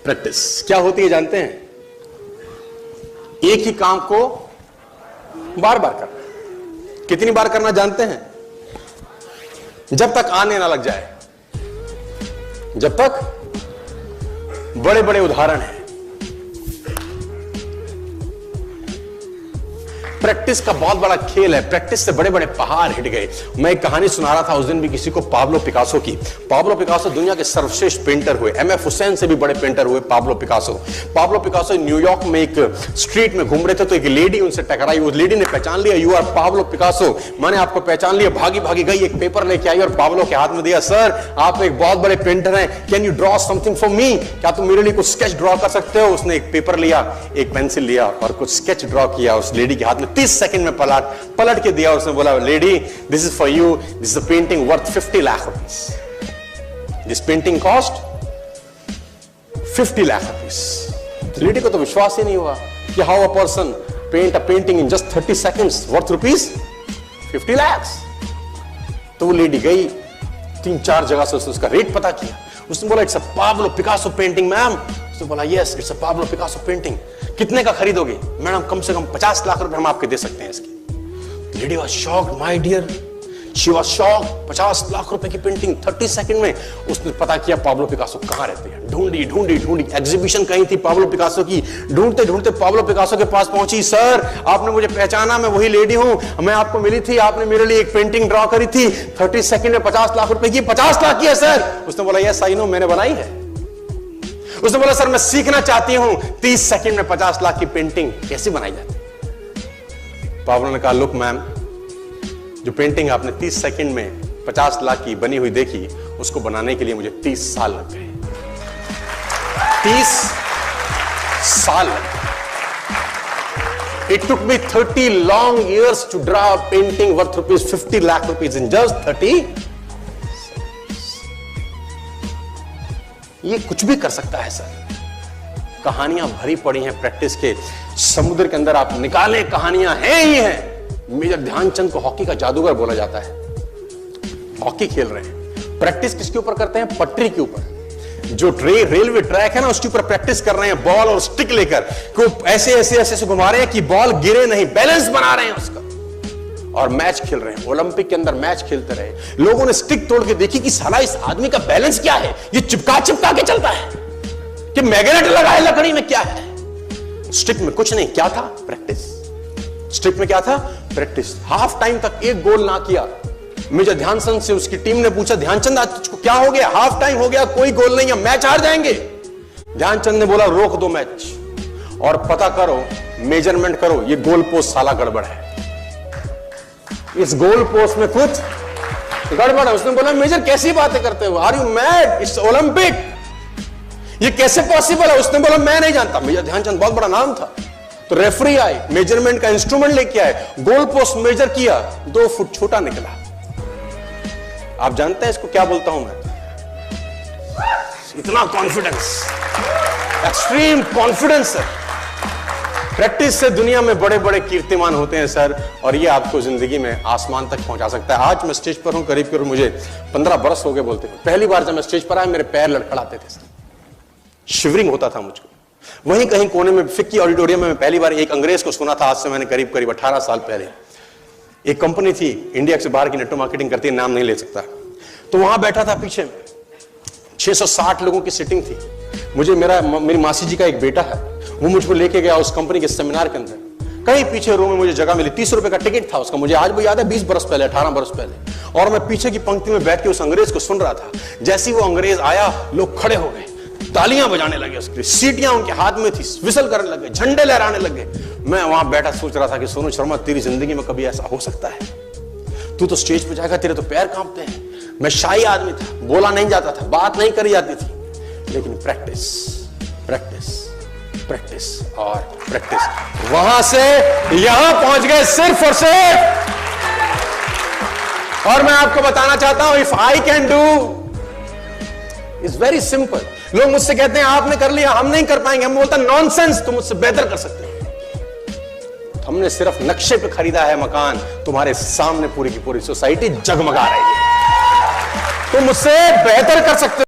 Practice क्या होती है जानते हैं? एक ही काम को बार बार करना। कितनी बार करना जानते हैं? जब तक आने ना लग जाए। जब तक बड़े बड़े उदाहरण हैं। प्रैक्टिस का बहुत बड़ा खेल है। प्रैक्टिस से बड़े बड़े पहाड़ हिट गए। मैं एक कहानी सुना रहा था उस दिन भी किसी को, पाब्लो पिकासो की। पाब्लो पिकासो दुनिया के सर्वश्रेष्ठ पेंटर हुए। एमएफ हुसैन से भी बड़े पेंटर हुए Pablo Picasso. Pablo Picasso New York में एक स्ट्रीट में घूम रहे थे तो एक लेडी उनसे टकराई। उस लेडी ने पहचान लिया, यू आर पाब्लो पिकासो, मैंने आपको पहचान लिया। भागी भागी गई, एक पेपर लेके आई और पाब्लो के हाथ में दिया। सर आप एक बहुत बड़े पेंटर हैं, can you draw something for me? क्या तुम मेरे लिए कुछ स्केच ड्रॉ कर सकते हो? उसने एक पेपर लिया, एक पेंसिल लिया और कुछ स्केच ड्रॉ किया उस लेडी के हाथ में। 30 सेकंड में पलट के दिया। उसने बोला, lady this is for you, this is a painting worth 50 lakh rupees. This painting cost 50 lakh rupees. Lady को तो विश्वास ही नहीं हुआ कि how a person paint a painting in just 30 seconds worth rupees 50 lakh. तो वो लेडी गई, 3-4 जगह से उसने उसका रेट पता किया। उसने बोला, it's a Pablo Picasso painting ma'am. उसने बोला, yes it's a Pablo Picasso painting. कितने का खरीदोगे? मैडम कम से कम 50 लाख रुपए हम आपके दे सकते हैं इसकी। Lady was shocked, my dear, she was shocked. 50 lakh रुपए की पेंटिंग 30 सेकंड में। उसने पता किया पाब्लो पिकासो कहां रहते हैं। ढूंढी ढूंढी ढूंढी, एग्जीबिशन कहीं थी पाब्लो पिकासो की। ढूंढते ढूंढते पाब्लो पिकासो के पास पहुंची। सर आपने मुझे पहचाना, मैं वही लेडी हूं, मैं आपको मिली थी, आपने मेरे लिए एक पेंटिंग ड्रॉ करी थी 30 सेकंड में 50 लाख रुपए की। 50 लाख की है सर? उसने बोला, यस आई नो, मैंने बनाई है। उसने बोला, सर मैं सीखना चाहती हूं 30 सेकंड में 50 लाख की पेंटिंग कैसे बनाई जाती है। पाब्लो ने कहा, लुक मैम, जो पेंटिंग आपने 30 सेकंड में 50 लाख की बनी हुई देखी, उसको बनाने के लिए मुझे 30 साल लग गए। 30 साल लग गए। It took me 30 long years to draw a painting worth rupees 50 lakh rupees in just 30। ये कुछ भी कर सकता है सर। कहानियां भरी पड़ी हैं प्रैक्टिस के समुद्र के अंदर। आप निकालें, कहानियां हैं ही हैं। मेजर ध्यानचंद को हॉकी का जादूगर बोला जाता है। हॉकी खेल रहे हैं, प्रैक्टिस किसके ऊपर करते हैं? पटरी के ऊपर। जो रेलवे ट्रैक है ना, उसके ऊपर प्रैक्टिस कर रहे हैं बॉल और स्टिक लेकर। को ऐसे ऐसे ऐसे घुमा रहे हैं कि बॉल गिरे नहीं, बैलेंस बना रहे हैं उसका। और मैच खेल रहे हैं। ओलंपिक के अंदर मैच खेलते रहे। लोगों ने स्टिक तोड़ के देखी कि साला इस आदमी का बैलेंस क्या है, ये चिपका चिपका के चलता है कि मैग्नेट लगा है लकड़ी में, क्या है? स्टिक में कुछ नहीं, क्या था? प्रैक्टिस। स्टिक में क्या था? प्रैक्टिस। हाफ टाइम तक एक गोल ना किया। मेजर ध्यानचंद से उसकी टीम ने पूछा, ध्यानचंद आज तुझको क्या हो गया? हाफ टाइम हो गया, कोई गोल नहीं है, मैच हार जाएंगे। ध्यानचंद ने बोला, रोक दो मैच और पता करो, मेजरमेंट करो, ये गोल पोस्ट साला गड़बड़ है, इस गोल पोस्ट में कुछ गड़बड़ है। उसने बोला, मेजर कैसी बातें करते हो? Are you mad? It's Olympic, ये कैसे पॉसिबल है? उसने बोला, मैं नहीं जानता। मेजर ध्यानचंद बहुत बड़ा नाम था। तो रेफरी आए, मेजरमेंट का इंस्ट्रूमेंट लेके आए, गोल पोस्ट मेजर किया, 2 फुट छोटा निकला। आप जानते हैं इसको क्या बोलता हूं मैं? इतना कॉन्फिडेंस, एक्सट्रीम कॉन्फिडेंस है। प्रैक्टिस से दुनिया में बड़े बड़े कीर्तिमान होते हैं सर, और ये आपको जिंदगी में आसमान तक पहुंचा सकता है। आज मैं स्टेज पर हूं, करीब करीब मुझे 15 बरस हो गए बोलते हैं। पहली बार जब मैं स्टेज पर आया, मेरे पैर लड़खड़ाते थे सर, शिवरिंग होता था मुझको। वहीं कहीं कोने में फिक्की ऑडिटोरियम में मैं पहली बार एक अंग्रेज को सुना था। आज से मैंने करीब करीब 18 साल पहले। एक कंपनी थी इंडिया से बाहर की, नेटवर्क मार्केटिंग करती है, नाम नहीं ले सकता। तो वहां बैठा था, पीछे 660 लोगों की सिटिंग थी। मुझे मेरी मासी जी का एक बेटा है, वो मुझको लेके गया उस कंपनी के सेमिनार के अंदर। कहीं पीछे रूम में मुझे जगह मिली, 30 रुपए का टिकट था उसका। मुझे आज भी याद है, 20 बरस पहले, 18 बरस पहले। और मैं पीछे की पंक्ति में बैठ के उस अंग्रेज को सुन रहा था। जैसे ही वो अंग्रेज आया, लोग खड़े हो गए, तालियां बजाने लगे, उसकी सीटियां उनके हाथ में थी, विसल करने लगे, झंडे लहराने लगे। मैं वहां बैठा सोच रहा था कि सोनू शर्मा, तेरी जिंदगी में कभी ऐसा हो सकता है? तू तो स्टेज पे जाएगा, तेरे तो पैर कांपते हैं। मैं शाही आदमी था, बोला नहीं जाता था, बात नहीं करी जाती थी, लेकिन प्रैक्टिस प्रैक्टिस प्रैक्टिस और प्रैक्टिस, वहां से यहां पहुंच गए सिर्फ और सिर्फ। और मैं आपको बताना चाहता हूं, if I can do, it's very simple. लोग मुझसे कहते हैं आपने कर लिया, हम नहीं कर पाएंगे। हम बोलता नॉनसेंस, तुम मुझसे बेहतर कर सकते हो। हमने सिर्फ नक्शे पे खरीदा है मकान, तुम्हारे सामने पूरी की पूरी सोसाइटी जगमगा रही है। तुम मुझसे बेहतर कर सकते हो।